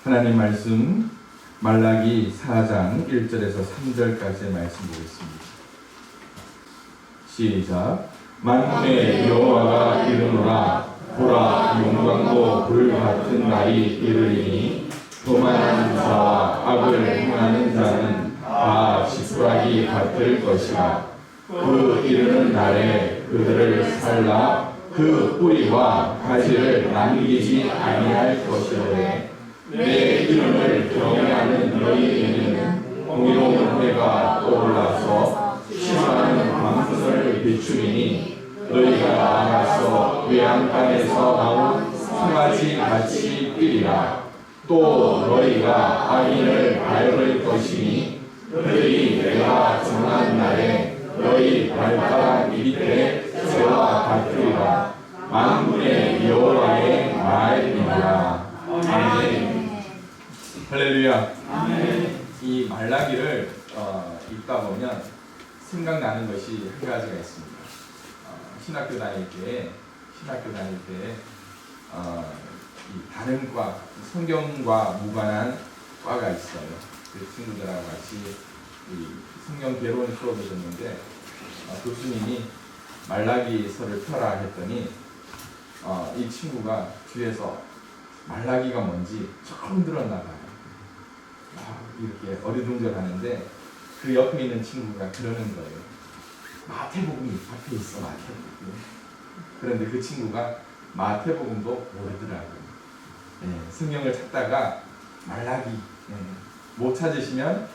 하나님 말씀 말라기 4장 1절에서 3절까지의 말씀 보겠습니다. 시작. 만군의 여호와가 이르노라. 보라, 영광도 불같은 날이 이르리니 교만한 자와 악을 행하는 자는 다 지푸라기 같을 것이라. 그 이르는 날에 그들을 살라 그 뿌리와 가지를 남기지 아니할 것이로되 내 이름을 경외하는 너희에게는 공의로운 해가 떠올라서 심한 광선을 비추리니 너희가 나아가서 외양간에서 나온 송아지 같이 뛰리라. 또 너희가 악인을 밟을 것이니 그들이 내가 정한 날에 너희 발가락 밑에 새와 같으리라. 만군의 여호와의 말이니라. 아멘. 할렐루야. 아멘. 이 말라기를 읽다 보면 생각나는 것이 한 가지가 있습니다. 신학교 다닐 때 이 다른 과, 성경과 무관한 과가 있어요. 그 친구들하고 같이 이 성경 개론 수업을 듣는데 교수님이 말라기서를 펴라 했더니 이 친구가 뒤에서 말라기가 뭔지 처음 들었나 봐요. 이렇게 어리둥절하는데 그 옆에 있는 친구가 그러는 거예요. 마태복음이 앞에 있어, 마태복음. 그런데 그 친구가 마태복음도 모르더라고요. 성경을 찾다가 말라기 못 찾으시면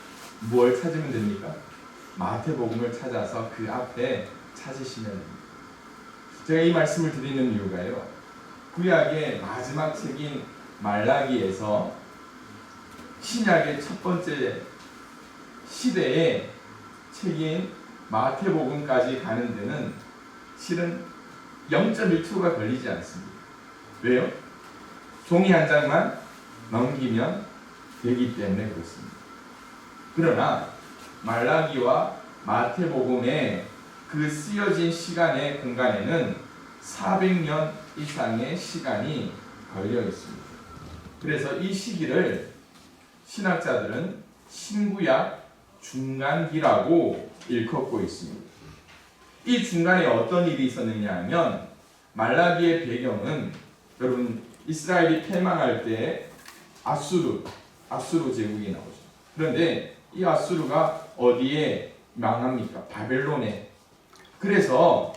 뭘 찾으면 됩니까? 마태복음을 찾아서 그 앞에 찾으시면 됩니다. 제가 이 말씀을 드리는 이유가요, 구약의 마지막 책인 말라기에서 신약의 첫 번째 시대의 책인 마태복음까지 가는 데는 실은 0.1초가 걸리지 않습니다. 왜요? 종이 한 장만 넘기면 되기 때문에 그렇습니다. 그러나 말라기와 마태복음의 그 쓰여진 시간의 공간에는 400년 이상의 시간이 걸려 있습니다. 그래서 이 시기를 신학자들은 신구약 중간기라고 일컫고 있습니다. 이 중간에 어떤 일이 있었느냐 하면, 말라기의 배경은 여러분 이스라엘이 패망할 때 아수르 제국이 나오죠. 그런데 이 아수르가 어디에 망합니까? 바벨론에. 그래서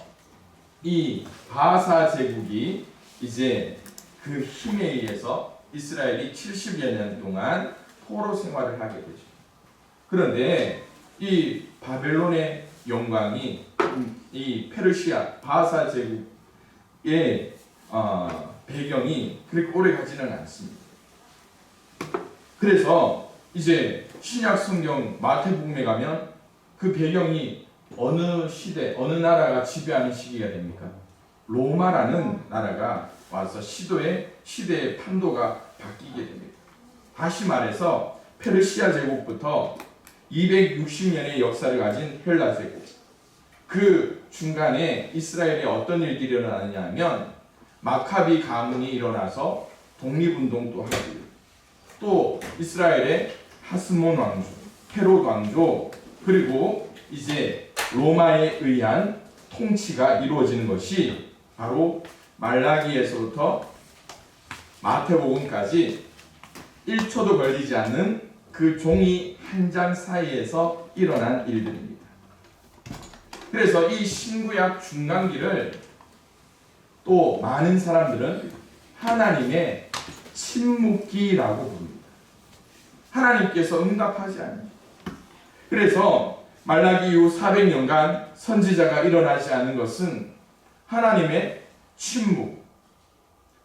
이 바사 제국이 이제 그 힘에 의해서 이스라엘이 70여 년 동안 포로 생활을 하게 되죠. 그런데 이 바벨론의 영광이 이 페르시아 바사 제국의 배경이 그렇게 오래 가지는 않습니다. 그래서 이제 신약 성경 마태복음에 가면 그 배경이 어느 시대, 어느 나라가 지배하는 시기가 됩니까? 로마라는 나라가 와서 시대의 판도가 바뀌게 됩니다. 다시 말해서 페르시아 제국부터 260년의 역사를 가진 헬라 제국, 그 중간에 이스라엘에 어떤 일들이 일어나느냐 하면 마카비 가문이 일어나서 독립운동도 하고, 또 이스라엘의 하스몬 왕조, 헤롯 왕조, 그리고 이제 로마에 의한 통치가 이루어지는 것이 바로 말라기에서부터 마태복음까지 1초도 걸리지 않는 그 종이 한 장 사이에서 일어난 일들입니다. 그래서 이 신구약 중간기를 또 많은 사람들은 하나님의 침묵기라고 부릅니다. 하나님께서 응답하지 않습니다. 그래서 말라기 이후 400년간 선지자가 일어나지 않는 것은 하나님의 침묵,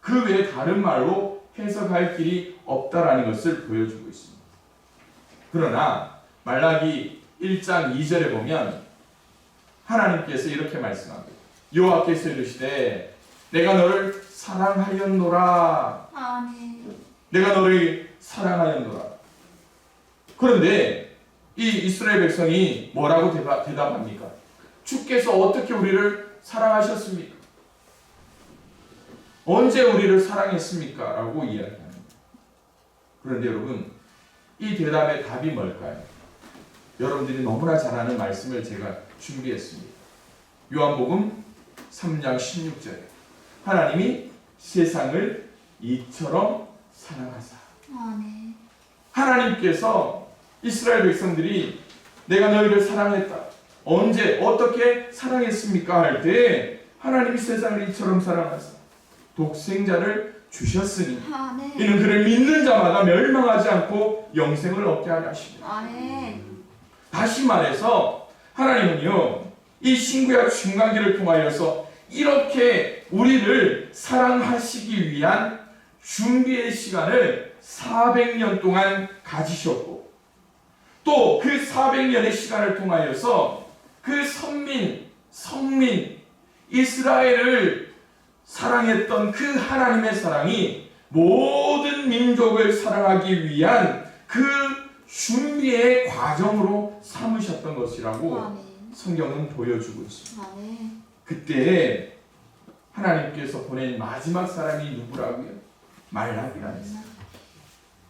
그 외에 다른 말로 해석할 길이 없다라는 것을 보여주고 있습니다. 그러나 말라기 1장 2절에 보면 하나님께서 이렇게 말씀합니다. 여호와께서 이르시되 내가 너를 사랑하였노라. 아멘. 내가 너를 사랑하였노라. 그런데 이 이스라엘 백성이 뭐라고 대답합니까? 주께서 어떻게 우리를 사랑하셨습니까? 언제 우리를 사랑했습니까? 라고 이야기합니다. 그런데 여러분, 이 대답의 답이 뭘까요? 여러분들이 너무나 잘 아는 말씀을 제가 준비했습니다. 요한복음 3장 16절에 하나님이 세상을 이처럼 사랑하사. 네. 하나님께서 이스라엘 백성들이 내가 너희를 사랑했다. 언제 어떻게 사랑했습니까? 할 때 하나님이 세상을 이처럼 사랑하사 독생자를 주셨으니 네. 이는 그를 믿는 자마다 멸망하지 않고 영생을 얻게 하려 하십니다. 네. 다시 말해서 하나님은요, 이 신구약 중간기를 통하여서 이렇게 우리를 사랑하시기 위한 준비의 시간을 400년 동안 가지셨고, 또 그 400년의 시간을 통하여서 그 성민 이스라엘을 사랑했던 그 하나님의 사랑이 모든 민족을 사랑하기 위한 그 준비의 과정으로 삼으셨던 것이라고 성경은 보여주고 있습니다. 그때 하나님께서 보낸 마지막 사람이 누구라고요? 말라기라는 사람.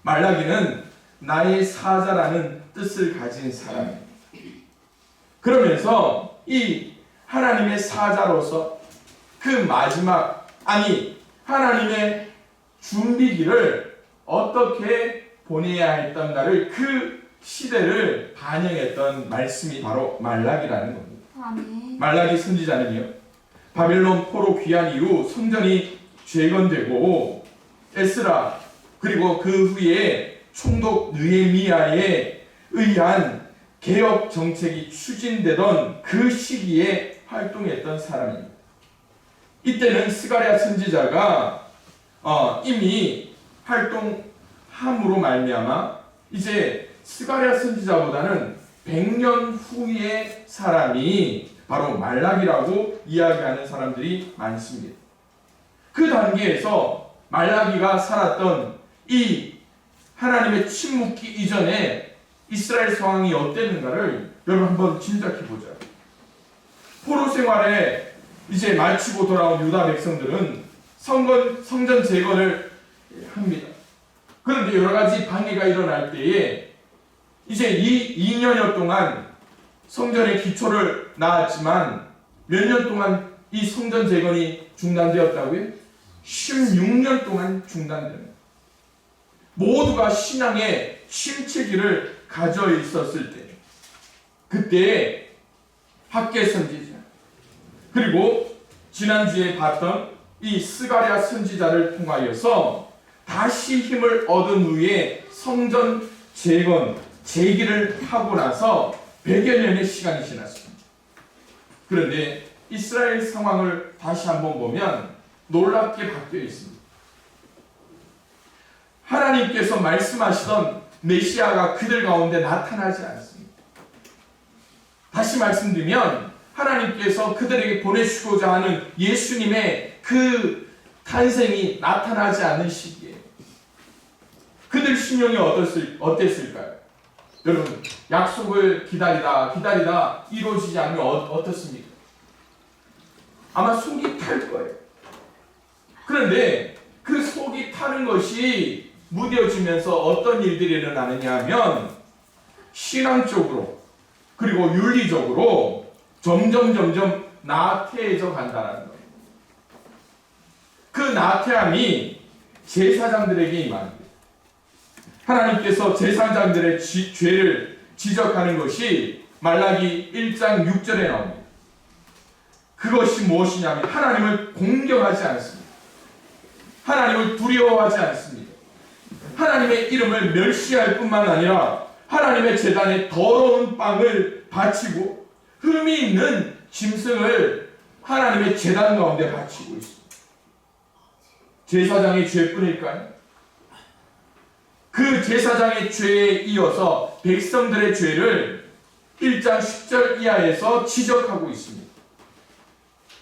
말라기는 나의 사자라는 뜻을 가진 사람입니다. 그러면서 이 하나님의 사자로서 그 마지막, 하나님의 준비기를 어떻게 보내야 했던가를, 그 시대를 반영했던 말씀이 바로 말라기라는 겁니다. 말라기 선지자는요, 바벨론 포로 귀환 이후 성전이 재건되고 에스라, 그리고 그 후에 총독 느헤미야에 의한 개혁 정책이 추진되던 그 시기에 활동했던 사람입니다. 이때는 스가랴 선지자가 이미 활동함으로 말미암아 이제 스가랴 선지자보다는 100년 후의 사람이 바로 말라기라고 이야기하는 사람들이 많습니다. 그 단계에서 말라기가 살았던 이 하나님의 침묵기 이전에 이스라엘 상황이 어땠는가를 여러분 한번 짐작해 보자. 포로 생활에 이제 마치고 돌아온 유다 백성들은 성전 재건을 합니다. 그런데 여러 가지 방해가 일어날 때에 이제 이 2년여 동안 성전의 기초를 낳았지만 몇 년 동안 이 성전 재건이 중단되었다고요? 16년 동안 중단됩니다. 모두가 신앙의 침체기를 가져 있었을 때, 그때 학개 선지자, 그리고 지난주에 봤던 이 스가랴 선지자를 통하여서 다시 힘을 얻은 후에 성전 재건, 재기를 하고 나서 100여 년의 시간이 지났습니다. 그런데 이스라엘 상황을 다시 한번 보면 놀랍게 바뀌어 있습니다. 하나님께서 말씀하시던 메시아가 그들 가운데 나타나지 않습니다. 다시 말씀드리면 하나님께서 그들에게 보내시고자 하는 예수님의 그 탄생이 나타나지 않는 시기에 그들 심령이 어땠을까요? 여러분, 약속을 기다리다 이루어지지 않으면 어떻습니까? 아마 속이 탈 거예요. 그런데 그 속이 타는 것이 무뎌지면서 어떤 일들이 일어나느냐 하면 신앙적으로 그리고 윤리적으로 점점 나태해져 간다는 거예요. 그 나태함이 제사장들에게 임합니다. 하나님께서 제사장들의 죄를 지적하는 것이 말라기 1장 6절에 나옵니다. 그것이 무엇이냐면 하나님을 공경하지 않습니다. 하나님을 두려워하지 않습니다. 하나님의 이름을 멸시할 뿐만 아니라 하나님의 제단에 더러운 빵을 바치고 흠이 있는 짐승을 하나님의 제단 가운데 바치고 있습니다. 제사장의 죄뿐일까요? 그 제사장의 죄에 이어서 백성들의 죄를 1장 10절 이하에서 지적하고 있습니다.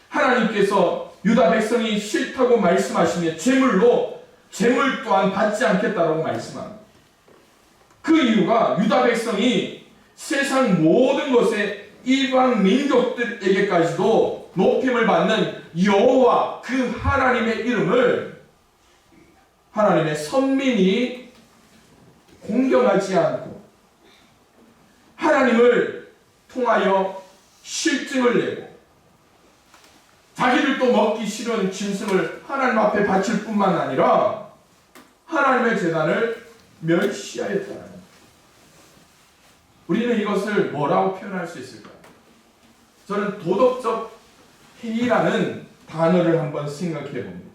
하나님께서 유다 백성이 싫다고 말씀하시며 제물 또한 받지 않겠다라고 말씀합니다. 그 이유가 유다 백성이 세상 모든 것에 이방 민족들에게까지도 높임을 받는 여호와 그 하나님의 이름을 하나님의 선민이 공경하지 않고 하나님을 통하여 실증을 내고 자기들도 먹기 싫은 짐승을 하나님 앞에 바칠 뿐만 아니라 하나님의 제단을 멸시하였다는 것. 우리는 이것을 뭐라고 표현할 수 있을까요? 저는 도덕적 해이라는 단어를 한번 생각해 봅니다.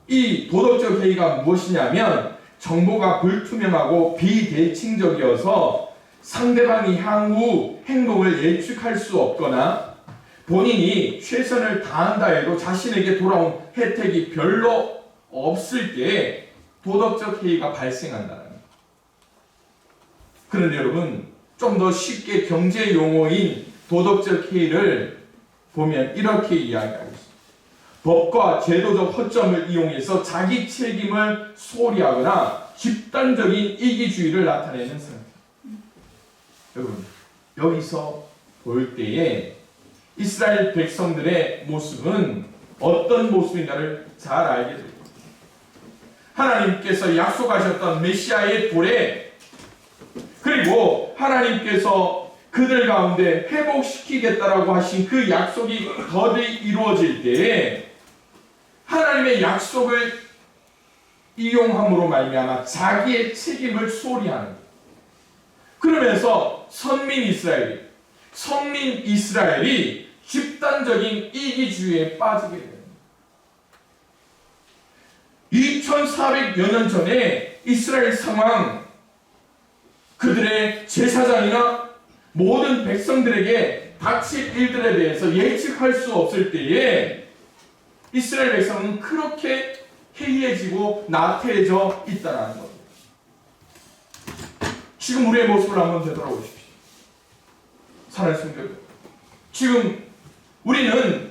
이 도덕적 해이가 무엇이냐면 정보가 불투명하고 비대칭적이어서 상대방이 향후 행동을 예측할 수 없거나 본인이 최선을 다한다 해도 자신에게 돌아온 혜택이 별로 없을 때 도덕적 해이가 발생한다는 거예요. 그런데 여러분, 좀 더 쉽게 경제 용어인 도덕적 해이를 보면 이렇게 이야기하고 있습니다. 법과 제도적 허점을 이용해서 자기 책임을 소리하거나 집단적인 이기주의를 나타내는 상태. 여러분, 여기서 볼 때에 이스라엘 백성들의 모습은 어떤 모습인가를 잘 알게 됩니다. 하나님께서 약속하셨던 메시아의 도래, 그리고 하나님께서 그들 가운데 회복시키겠다라고 하신 그 약속이 더디 이루어질 때에 하나님의 약속을 이용함으로 말미암아 자기의 책임을 소리하는 거예요. 그러면서 성민 이스라엘이 집단적인 이기주의에 빠지게 됩니다. 2400여 년 전에 이스라엘 상황, 그들의 제사장이나 모든 백성들에게 닥칠 일들에 대해서 예측할 수 없을 때에 이스라엘 백성은 그렇게 해이해지고 나태해져 있다는 겁니다. 지금 우리의 모습을 한번 되돌아보십시오. 사랑하는 성도, 지금 우리는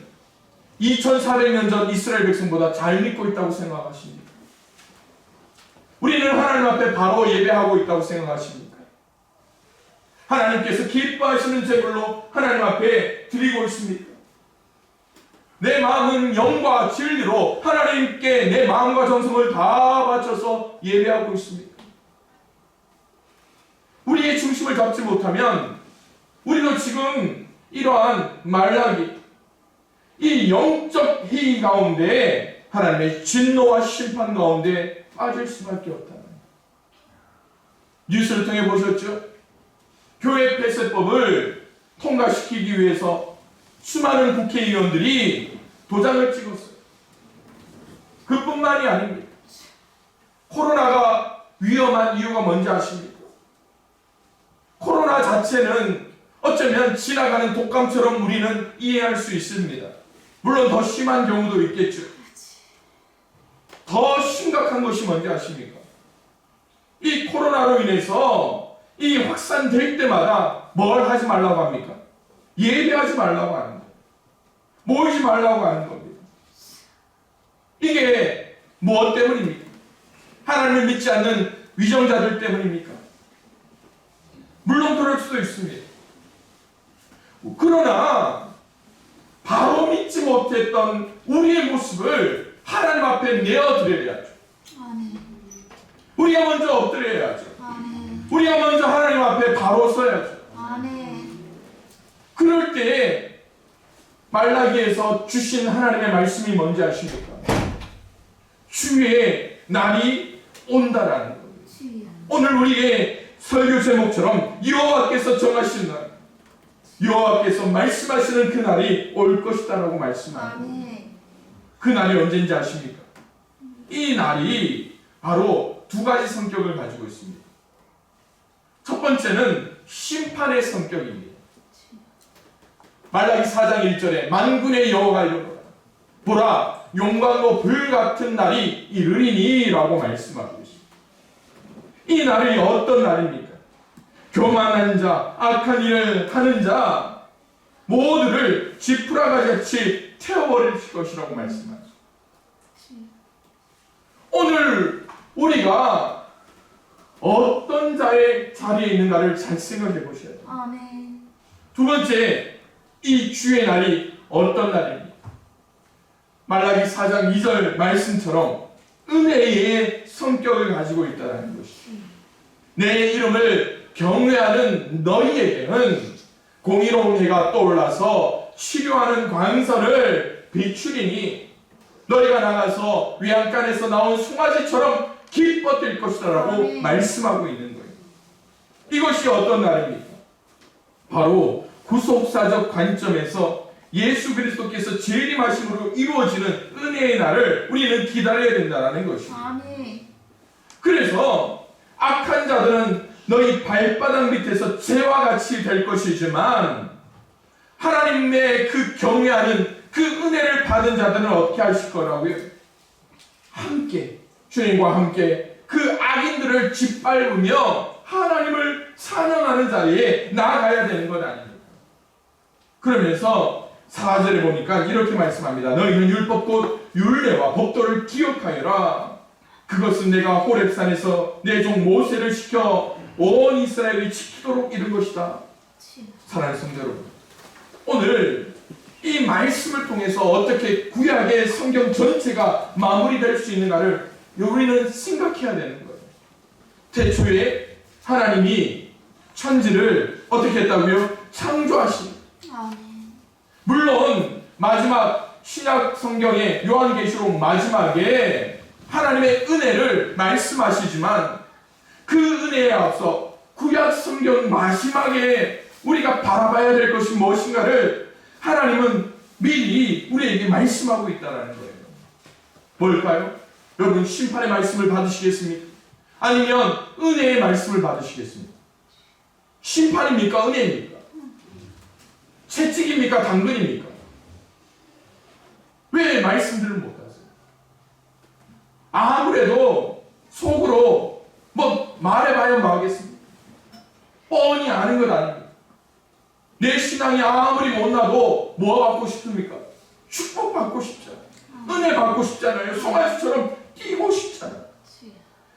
2400년 전 이스라엘 백성보다 잘 믿고 있다고 생각하십니까? 우리는 하나님 앞에 바로 예배하고 있다고 생각하십니까? 하나님께서 기뻐하시는 제물로 하나님 앞에 드리고 있습니까? 내 마음은 영과 진리로 하나님께 내 마음과 정성을 다 바쳐서 예배하고 있습니까? 우리의 중심을 잡지 못하면 우리도 지금 이러한 말라기, 이 영적 해이 가운데 하나님의 진노와 심판 가운데 빠질 수밖에 없다는 거예요. 뉴스를 통해 보셨죠? 교회 폐쇄법을 통과시키기 위해서 수많은 국회의원들이 도장을 찍었어요. 그뿐만이 아닙니다. 코로나가 위험한 이유가 뭔지 아십니까? 코로나 자체는 어쩌면 지나가는 독감처럼 우리는 이해할 수 있습니다. 물론 더 심한 경우도 있겠죠. 더 심각한 것이 뭔지 아십니까? 이 코로나로 인해서 이 확산될 때마다 뭘 하지 말라고 합니까? 예배하지 말라고 하는 거예요. 모이지 말라고 하는 겁니다. 이게 무엇 때문입니까? 하나님을 믿지 않는 위정자들 때문입니까? 물론 그럴 수도 있습니다. 그러나 바로 믿지 못했던 우리의 모습을 하나님 앞에 내어드려야죠. 우리가 먼저 엎드려야죠. 우리가 먼저 하나님 앞에 바로 서야죠. 그럴 때 말라기에서 주신 하나님의 말씀이 뭔지 아십니까? 주의 날이 온다라는 겁니다. 오늘 우리의 설교 제목처럼 여호와께서 정하신 날, 여호와께서 말씀하시는 그 날이 올 것이다라고 말씀합니다. 그 날이 언제인지 아십니까? 이 날이 바로 두 가지 성격을 가지고 있습니다. 첫 번째는 심판의 성격입니다. 말라기 4장 1절에 만군의 여호와가 이르노라 보라 용광로 불같은 날이 이르리니 라고 말씀하고 있습니다. 이 날이 어떤 날입니까? 교만한 자, 악한 일을 하는 자 모두를 지푸라기같이 태워버릴 것이라고 말씀하죠. 오늘 우리가 어떤 자의 자리에 있는가를 잘 생각해 보셔야 돼요. 두 번째, 이 주의 날이 어떤 날입니까? 말라기 4장 2절 말씀처럼 은혜의 성격을 가지고 있다는 것이죠. 내 이름을 경외하는 너희에게는 공의로운 해가 떠올라서 치료하는 광선을 비추리니 너희가 나가서 외양간에서 나온 송아지처럼 기뻐 뛸 것이다 라고 말씀하고 있는 거예요. 이것이 어떤 날입니까? 바로 구속사적 관점에서 예수 그리스도께서 재림하심으로 이루어지는 은혜의 날을 우리는 기다려야 된다는 것입니다. 그래서 악한 자들은 너희 발바닥 밑에서 재와 같이 될 것이지만 하나님의 그 경외하는 그 은혜를 받은 자들은 어떻게 하실 거라고요? 함께 주님과 함께 그 악인들을 짓밟으며 하나님을 찬양하는 자리에 나아가야 되는 것 아닙니까? 그러면서 4절에 보니까 이렇게 말씀합니다. 너희는 율법 곧 율례와 법도를 기억하여라. 그것은 내가 호렙산에서 내 종 모세를 시켜 온 이스라엘이 지키도록 이룬 것이다. 사랑하는 성도 여러분, 오늘 이 말씀을 통해서 어떻게 구약의 성경 전체가 마무리될 수 있는가를 우리는 생각해야 되는 거예요. 태초에 하나님이 천지를 어떻게 했다고요? 창조하신. 물론 마지막 신약 성경의 요한계시록 마지막에 하나님의 은혜를 말씀하시지만 그 은혜에 앞서 구약 성경 마지막에 우리가 바라봐야 될 것이 무엇인가를 하나님은 미리 우리에게 말씀하고 있다는 거예요. 뭘까요? 여러분, 심판의 말씀을 받으시겠습니까? 아니면 은혜의 말씀을 받으시겠습니까? 심판입니까? 은혜입니까? 채찍입니까? 당근입니까? 왜 말씀들을 못하세요? 아무래도 속으로 뭐 말해봐야 뭐 하겠습니까? 뻔히 아는 것 아닙니까? 내 신앙이 아무리 못나도 뭐 받고 싶습니까? 축복 받고 싶잖아요. 은혜 받고 싶잖아요. 송아지처럼 뛰고 싶잖아요.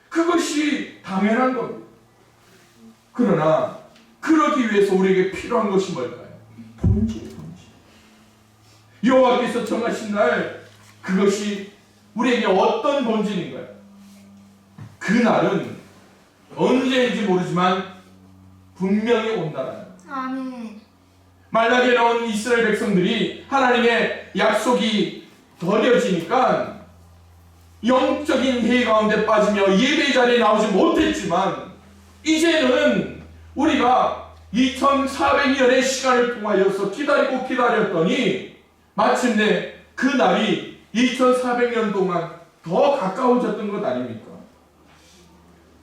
그것이 당연한 겁니다. 그러나 그러기 위해서 우리에게 필요한 것이 뭘까요? 본질. 여호와께서 정하신 날 그것이 우리에게 어떤 본질인가요? 그 날은 언제인지 모르지만 분명히 온다라는 거예요. 아멘. 말라기에 나온 이스라엘 백성들이 하나님의 약속이 더뎌지니까 영적인 회의 가운데 빠지며 예배 자리에 나오지 못했지만 이제는 우리가 2400년의 시간을 통하여서 기다리고 기다렸더니 마침내 그 날이 2400년 동안 더 가까워졌던 것 아닙니까?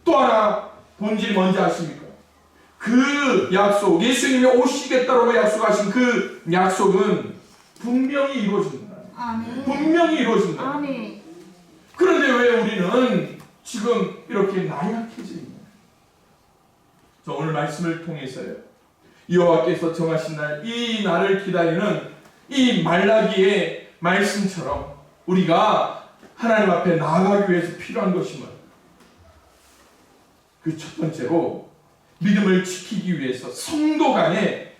또 하나 본질이 뭔지 아십니까? 그 약속, 예수님이 오시겠다라고 약속하신 그 약속은 분명히 이루어진다. 아멘. 분명히 이루어진다. 아멘. 그런데 왜 우리는 지금 이렇게 나약해져 있냐? 저 오늘 말씀을 통해서요, 여호와께서 정하신 날, 이 날을 기다리는 이 말라기의 말씀처럼 우리가 하나님 앞에 나아가기 위해서 필요한 것이 뭐예요? 그 첫 번째로 믿음을 지키기 위해서 성도 간의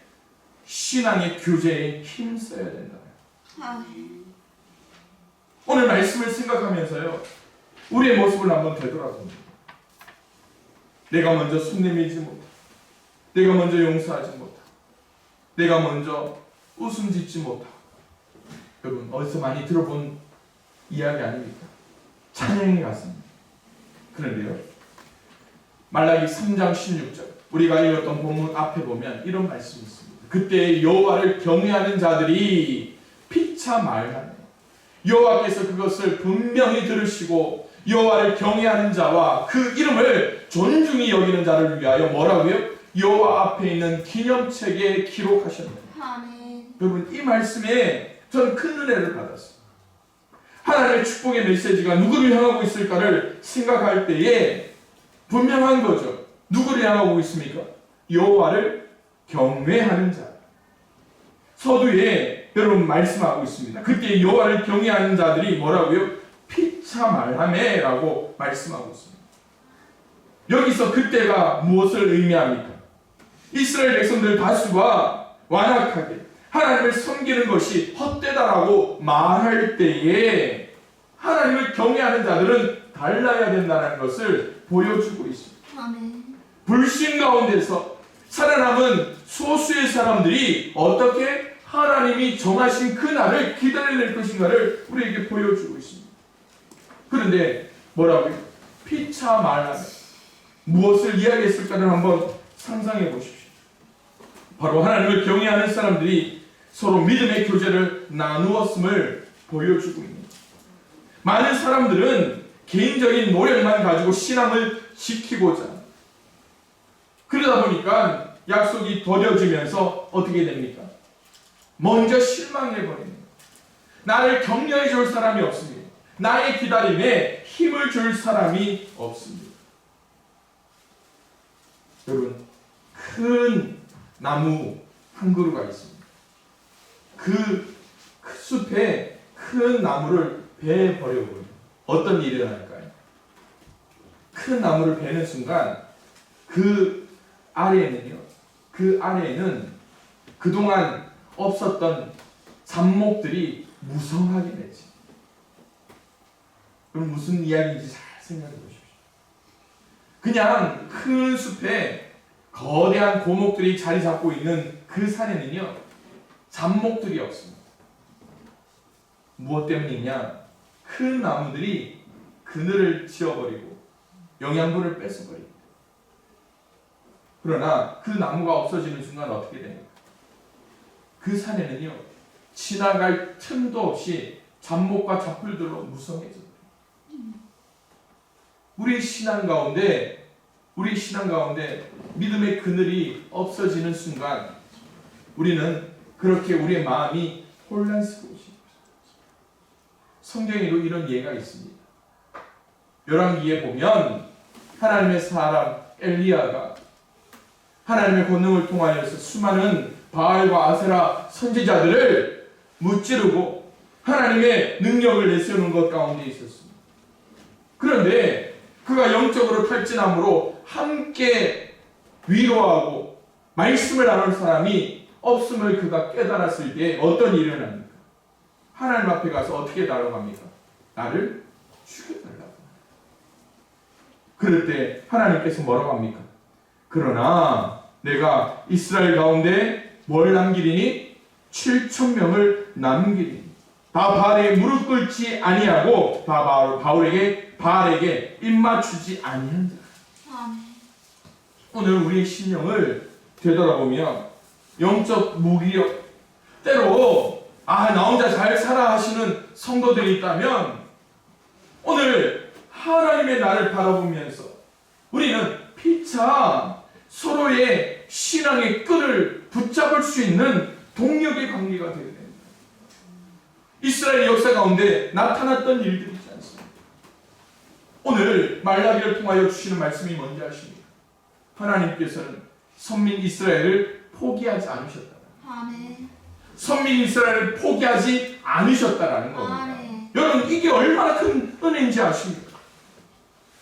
신앙의 교제에 힘써야 된다. 아멘. 오늘 말씀을 생각하면서요, 우리의 모습을 한번 되돌아봅니다. 내가 먼저 손 내밀지 못하고, 내가 먼저 용서하지 못하고, 내가 먼저 웃음 짓지 못하고. 여러분, 어디서 많이 들어본 이야기 아닙니까? 찬양에 갔습니다. 그런데요, 말라기 3장 16절 우리가 읽었던 본문 앞에 보면 이런 말씀이 있습니다. 그때 여호와를 경외하는 자들이 피차 말하네. 여호와께서 그것을 분명히 들으시고 여호와를 경외하는 자와 그 이름을 존중히 여기는 자를 위하여 뭐라고요? 여호와 앞에 있는 기념책에 기록하셨네요. 아멘. 여러분, 이 말씀에 저는 큰 은혜를 받았어요. 하나님의 축복의 메시지가 누구를 향하고 있을까를 생각할 때에 분명한 거죠. 누구를 향하고 있습니까? 여호와를 경외하는 자. 서두에 여러분 말씀하고 있습니다. 그때 여호와를 경외하는 자들이 뭐라고요? 피차 말하매라고 말씀하고 있습니다. 여기서 그때가 무엇을 의미합니까? 이스라엘 백성들 다수가 완악하게 하나님을 섬기는 것이 헛되다라고 말할 때에 하나님을 경외하는 자들은 달라야 된다는 것을 보여주고 있습니다. 아멘. 불신 가운데서 살아남은 소수의 사람들이 어떻게 하나님이 정하신 그 날을 기다려낼 것인가를 우리에게 보여주고 있습니다. 그런데 뭐라고요? 피차 말하며 무엇을 이야기했을까를 한번 상상해 보십시오. 바로 하나님을 경외하는 사람들이 서로 믿음의 교제를 나누었음을 보여주고 있는 거예요. 많은 사람들은 개인적인 노력만 가지고 신앙을 지키고자 그러다 보니까 약속이 더뎌지면서 어떻게 됩니까? 먼저 실망해버리는 거예요. 나를 격려해 줄 사람이 없습니다. 나의 기다림에 힘을 줄 사람이 없습니다. 여러분, 큰 나무 한 그루가 있습니다. 그 숲에 큰 나무를 베버려버려요. 어떤 일이 일어날까요? 큰 나무를 베는 순간 그 아래에는 그동안 없었던 잡목들이 무성하게 되지. 그럼 무슨 이야기인지 잘 생각해 보십시오. 그냥 큰 숲에 거대한 고목들이 자리 잡고 있는 그 산에는요, 잡목들이 없습니다. 무엇 때문이냐? 큰 나무들이 그늘을 지어버리고 영양분을 뺏어버립니다. 그러나 그 나무가 없어지는 순간 어떻게 됩니까? 그 산에는요, 지나갈 틈도 없이 잡목과 잡풀들로 무성해져요. 우리 신앙 가운데 믿음의 그늘이 없어지는 순간 우리는 그렇게 우리의 마음이 혼란스러워지는 것입니다. 성경에도 이런 예가 있습니다. 열왕기에 보면 하나님의 사람 엘리야가 하나님의 권능을 통하여서 수많은 바알과 아세라 선지자들을 무찌르고 하나님의 능력을 내세우는 것 가운데 있었습니다. 그런데 그가 영적으로 탈진함으로 함께 위로하고 말씀을 나눌 사람이 없음을 그가 깨달았을 때 어떤 일이 일어납니까? 하나님 앞에 가서 어떻게 달려갑니까? 나를 죽여달라고. 그럴 때 하나님께서 뭐라고 합니까? 그러나 내가 이스라엘 가운데 뭘 남기리니? 7,000명을 남기리니 다 바알에 무릎 꿇지 아니하고 다 바알에게 입맞추지 아니한다. 오늘 우리의 심령을 되돌아보면 영적 무기력, 때로 나 혼자 잘 살아 하시는 성도들이 있다면 오늘 하나님의 나를 바라보면서 우리는 피차 서로의 신앙의 끈을 붙잡을 수 있는 동력의 관계가 되게 됩니다. 이스라엘 역사 가운데 나타났던 일들이지 않습니까? 오늘 말라기를 통하여 주시는 말씀이 뭔지 아십니까? 하나님께서는 선민 이스라엘을 포기하지 않으셨다. 아멘. 선민 이스라엘을 포기하지 않으셨다라는 겁니다. 아멘. 여러분, 이게 얼마나 큰 은혜인지 아십니까?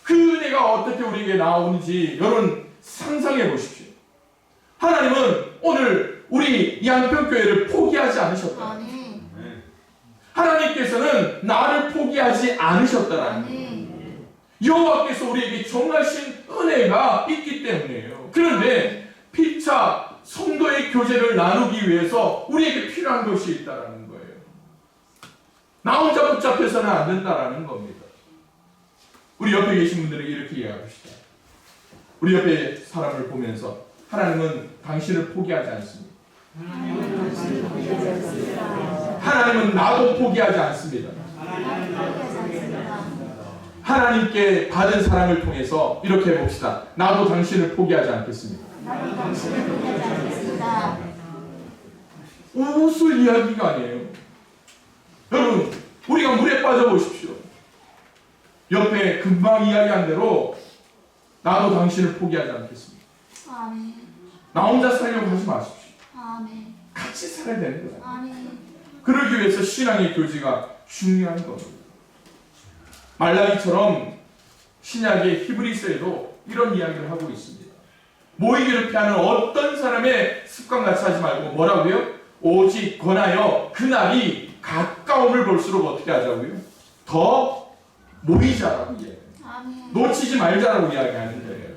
그 은혜가 어떻게 우리에게 나오는지 여러분 상상해 보십시오. 하나님은 오늘 우리 양평교회를 포기하지 않으셨다. 아멘. 하나님께서는 나를 포기하지 않으셨다라는 거예요. 아멘. 여호와께서 우리에게 정하신 은혜가 있기 때문이에요. 그런데 피차 성도의 교제를 나누기 위해서 우리에게 필요한 것이 있다라는 거예요. 나 혼자 붙잡혀서는 안 된다라는 겁니다. 우리 옆에 계신 분들에게 이렇게 이야기합시다. 우리 옆에 사람을 보면서 하나님은 당신을 포기하지 않습니다. 하나님은 나도 포기하지 않습니다. 하나님께 받은 사랑을 통해서 이렇게 해봅시다. 나도 당신을 포기하지 않겠습니다. 웃을 이야기가 아니에요. 여러분, 우리가 물에 빠져보십시오. 옆에 금방 이야기한 대로 나도 당신을 포기하지 않겠습니다. 아멘. 나 혼자 살려고 하지 마십시오. 아멘. 같이 살아야 되는 거예요. 아멘. 그러기 위해서 신앙의 교제가 중요한 겁니다. 말라기처럼 신약의 히브리서에도 이런 이야기를 하고 있습니다. 모이기를 피하는 어떤 사람의 습관같이 하지 말고 뭐라고요? 오직 권하여 그날이 가까움을 볼수록 어떻게 하자고요? 더 모이자라고 이야기해요. 아멘. 놓치지 말자라고 이야기하는 거예요.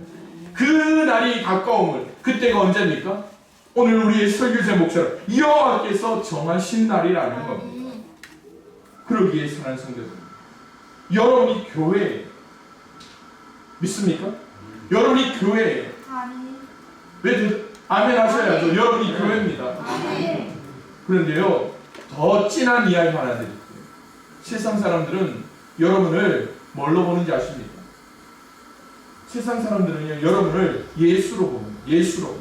그 날이 가까움을, 그때가 언제입니까? 오늘 우리의 설교 제목처럼 여호와께서 정하신 날이라는 겁니다. 그러기에 사랑하는 성도들, 여러분이 교회예요. 믿습니까? 여러분이 교회예요. 아멘. 왜 아멘 하셔야죠. 여러분이 교회입니다. 아멘. 그런데요, 더 진한 이야기 하나 드릴게요. 세상 사람들은 여러분을 뭘로 보는지 아십니까? 세상 사람들은요, 여러분을 예수로 봅니다. 예수로.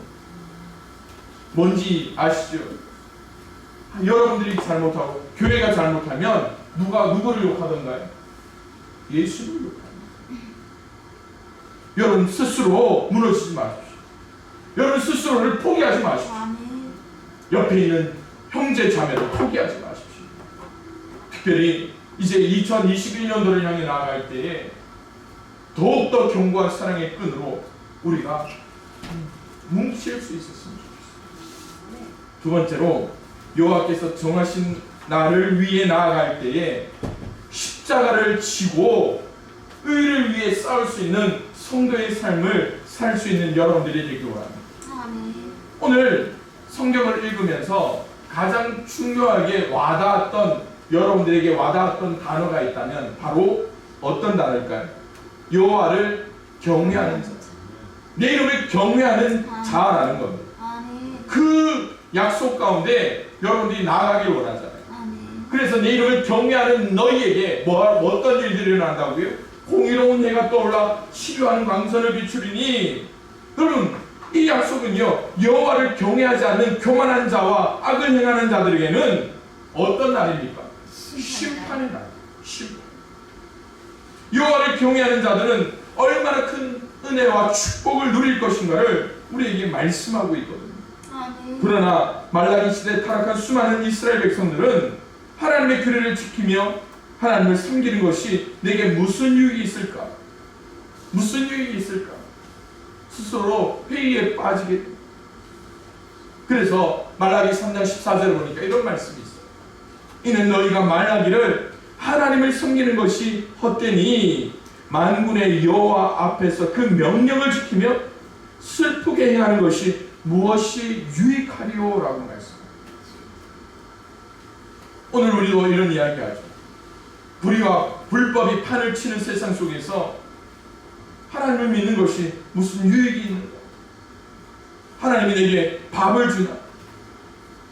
뭔지 아시죠? 여러분들이 잘못하고 교회가 잘못하면 누구를 욕하던가요? 예수를 욕합니다. 여러분 스스로 무너지지 마십시오. 여러분 스스로를 포기하지 마십시오. 아멘. 옆에 있는 형제 자매를 포기하지 마십시오. 특별히 이제 2021년도를 향해 나아갈 때에 더욱더 견고한 사랑의 끈으로 우리가 뭉칠 수 있었으면 좋겠습니다. 두 번째로, 여호와께서 정하신 날을 위해 나아갈 때에 십자가를 지고 의를 위해 싸울 수 있는 성도의 삶을 살 수 있는 여러분들이 되기 원합니다. 아멘. 오늘 성경을 읽으면서 가장 중요하게 와닿았던, 여러분들에게 와닿았던 단어가 있다면 바로 어떤 단어일까요? 여호와를 경외하는 자, 내 이름을 경외하는 자라는 겁니다. 아멘. 그 약속 가운데 여러분들이 나아가길 원하잖아요. 아멘. 그래서 내 이름을 경외하는 너희에게 어떤 일들이 일어난다고요? 공의로운 해가 떠올라 치료하는 광선을 비추리니. 여러분, 이 약속은요, 여호와를 경외하지 않는 교만한 자와 악을 행하는 자들에게는 어떤 날입니까? 심판의 날. 심판. 여호와를 경외하는 자들은 얼마나 큰 은혜와 축복을 누릴 것인가를 우리에게 말씀하고 있거든요. 아멘. 그러나 말라기 시대에 타락한 수많은 이스라엘 백성들은 하나님의 규례를 지키며 하나님을 섬기는 것이 내게 무슨 유익이 있을까? 무슨 유익이 있을까? 스스로 회의에 빠지게 됩니다. 그래서 말라기 3장 14절을 보니까 이런 말씀이 있어요. 이는 너희가 말하기를 하나님을 섬기는 것이 헛되니 만군의 여호와 앞에서 그 명령을 지키며 슬프게 행하는 것이 무엇이 유익하리요? 라고 말씀합니다. 오늘 우리도 이런 이야기하죠. 불의와 불법이 판을 치는 세상 속에서 하나님을 믿는 것이 무슨 유익이 있는가? 하나님이 내게 밥을 주나?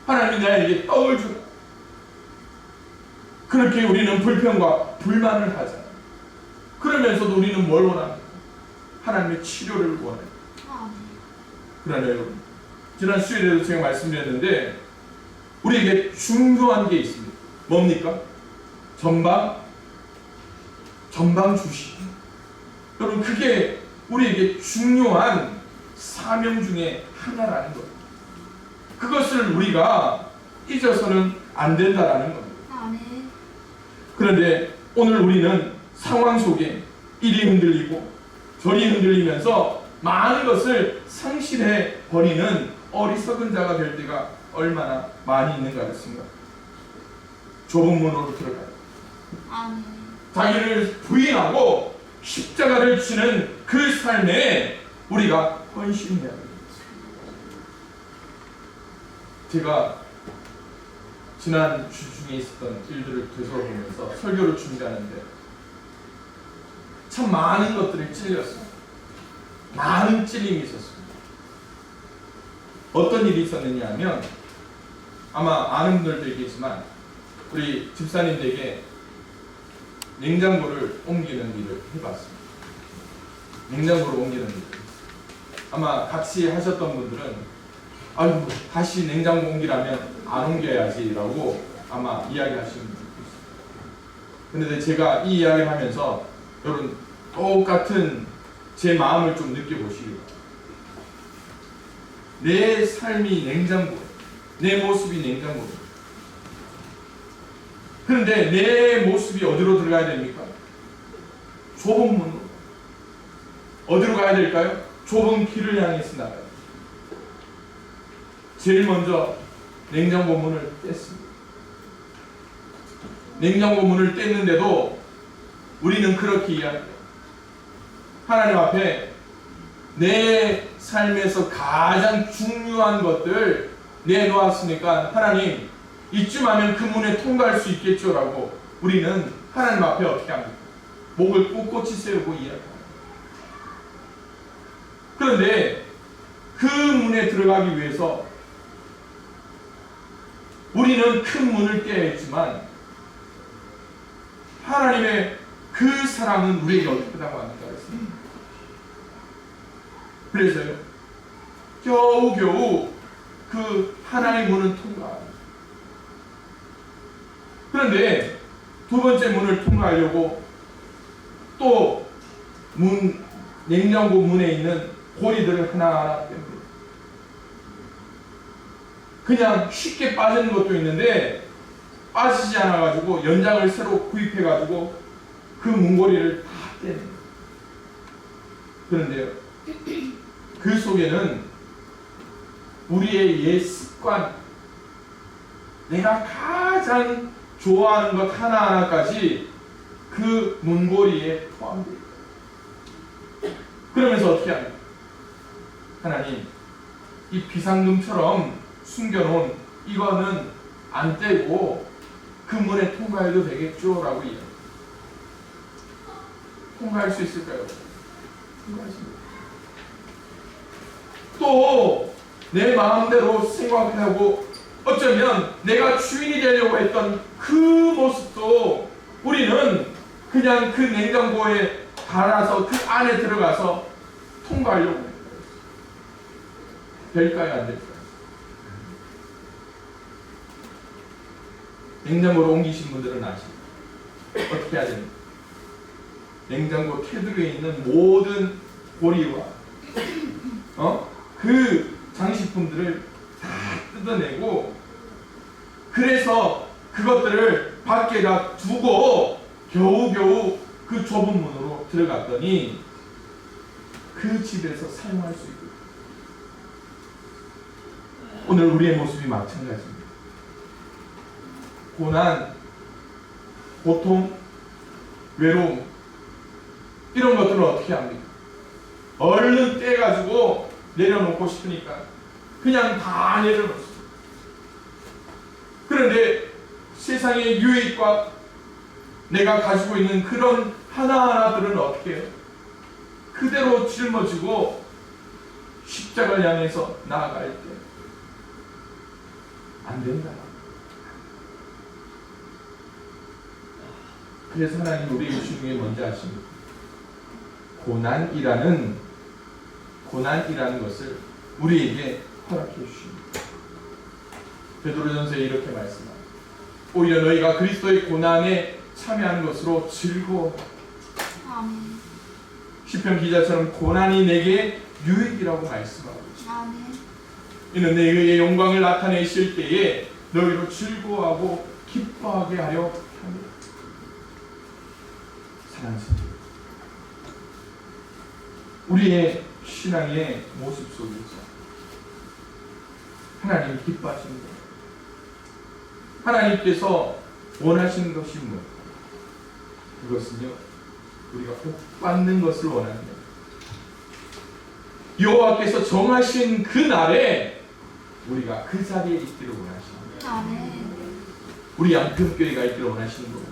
하나님이 나에게 떡을 주나? 그렇게 우리는 불평과 불만을 하잖아요. 그러면서도 우리는 뭘 원합니까? 하나님의 치료를 원해요. 아멘. 그러나 여러분, 지난 수요일에도 제가 말씀드렸는데 우리에게 중요한 게 있습니다. 뭡니까? 전방 주시. 여러분, 그게 우리에게 중요한 사명 중에 하나라는 겁니다. 그것을 우리가 잊어서는 안 된다라는 겁니다. 아멘. 그런데 오늘 우리는 상황 속에 이리 흔들리고 저리 흔들리면서 많은 것을 상실해 버리는 어리석은 자가 될 때가 얼마나 많이 있는가 같습니다. 좁은 문으로 들어가요. 아멘. 자기를 부인하고 십자가를 지는 그 삶에 우리가 헌신해야 합니다. 제가 지난 주 중에 있었던 일들을 되돌아보면서 설교를 준비하는데 참 많은 것들을 찔렸어요. 많은 찔림이 있었습니다. 어떤 일이 있었느냐 하면, 아마 아는 분들도 있겠지만 우리 집사님에게 냉장고를 옮기는 일을 해봤습니다. 냉장고를 옮기는 일. 아마 같이 하셨던 분들은 아이고, 다시 냉장고 옮기라면 안 옮겨야지 라고 아마 이야기하시는 분들 있어요. 근데 제가 이 이야기를 하면서 여러분 똑같은 제 마음을 좀 느껴보시기 바랍니다. 내 삶이 냉장고, 내 모습이 냉장고입니다. 그런데 내 모습이 어디로 들어가야 됩니까? 좁은 문으로. 어디로 가야 될까요? 좁은 길을 향해서 나가요. 제일 먼저 냉장고 문을 뗐습니다. 냉장고 문을 뗐는데도 우리는 그렇게 이야기해요. 하나님 앞에 내 삶에서 가장 중요한 것들 내놓았으니까 하나님 이쯤 하면 그 문에 통과할 수 있겠죠라고 우리는 하나님 앞에 어떻게 합니까? 목을 꿋꿋이 세우고 이야기합니다. 그런데 그 문에 들어가기 위해서 우리는 큰 문을 떼야 했지만 하나님의 그 사랑은 우리에게 어떻게 다가갑니까? 그래서요 겨우겨우 그 하나의 문은 통과합니다. 그런데 두 번째 문을 통과하려고 또 냉장고 문에 있는 고리들을 하나하나 뺍니다. 그냥 쉽게 빠지는 것도 있는데 빠지지 않아가지고 연장을 새로 구입해가지고 그 문고리를 다 떼냅니다. 그런데요 그 속에는 우리의 옛 습관, 내가 가장 좋아하는 것 하나하나까지 그 문고리에 포함되어 있다. 그러면서 어떻게 합니까? 하나님, 이 비상금처럼 숨겨놓은 이거는 안 떼고 그 문에 통과해도 되겠죠? 라고 이야기합니다. 통과할 수 있을까요? 통과하십니다. 또 내 마음대로 생각하고 어쩌면 내가 주인이 되려고 했던 그 모습도 우리는 그냥 그 냉장고에 달아서 그 안에 들어가서 통과하려고 해요. 될까요? 안 될까요? 냉장고로 옮기신 분들은 아십니다. 어떻게 해야 됩니까? 냉장고 테두리에 있는 모든 고리와 그 장식품들을 다 뜯어내고 그래서 그것들을 밖에다 두고 겨우겨우 그 좁은 문으로 들어갔더니 그 집에서 사용할 수 있고 오늘 우리의 모습이 마찬가지입니다. 고난, 고통, 외로움 이런 것들을 어떻게 합니까? 얼른 떼가지고 내려놓고 싶으니까 그냥 다 내려놓습니다. 그런데 세상의 유익과 내가 가지고 있는 그런 하나하나들은 어떻게 해요? 그대로 짊어지고 십자가를 향해서 나아갈 때 안 된다. 그래서 하나님 우리 중에 뭔지 아십니까? 고난이라는 것을 우리에게 허락해 주십니다. 베드로전서에 이렇게 말씀합니다. 오히려 너희가 그리스도의 고난에 참여하는 것으로 즐거워. 아멘. 시편 기자처럼 고난이 내게 유익이라고 말씀하고 있습니다. 아멘. 이는 내 의의 영광을 나타내실 때에 너희로 즐거워하고 기뻐하게 하려 합니다. 사랑하는 성도, 우리의 신앙의 모습 속에서 하나님이 기뻐하십니다. 하나님께서 원하시는 것이 무엇? 그것은요, 우리가 복 받는 것을 원합니다. 여호와께서 정하신 그 날에 우리가 그 자리에 있기를 원하십니다. 아멘. 우리 양평교회가 있기를 원하시는 거예요.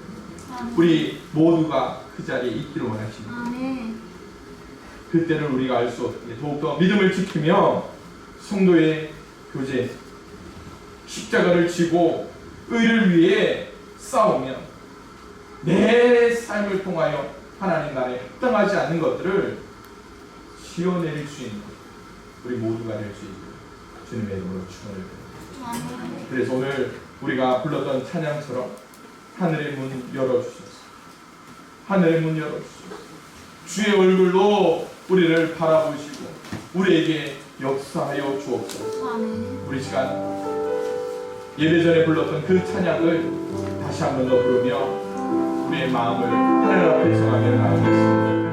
아멘. 우리 모두가 그 자리에 있기를 원하시는 거예요. 아멘. 그때는 우리가 알 수 없게 더욱더 믿음을 지키며 성도의 교제, 십자가를 지고 의를 위해 싸우며 내 삶을 통하여 하나님 나라에 합당하지 않는 것들을 지어내릴 수 있는 우리 모두가 될 수 있도록 주님의 이름으로 축원드립니다. 아멘. 그래서 오늘 우리가 불렀던 찬양처럼 하늘의 문 열어주셔서 하늘의 문 열어주셔서 주의 얼굴로 우리를 바라보시고 우리에게 역사하여 주옵소서. 아멘. 우리 시간 예배 전에 불렀던 그 찬양을 다시 한 번 더 부르며 우리의 마음을 하늘 앞에 성하며 나아가겠습니다.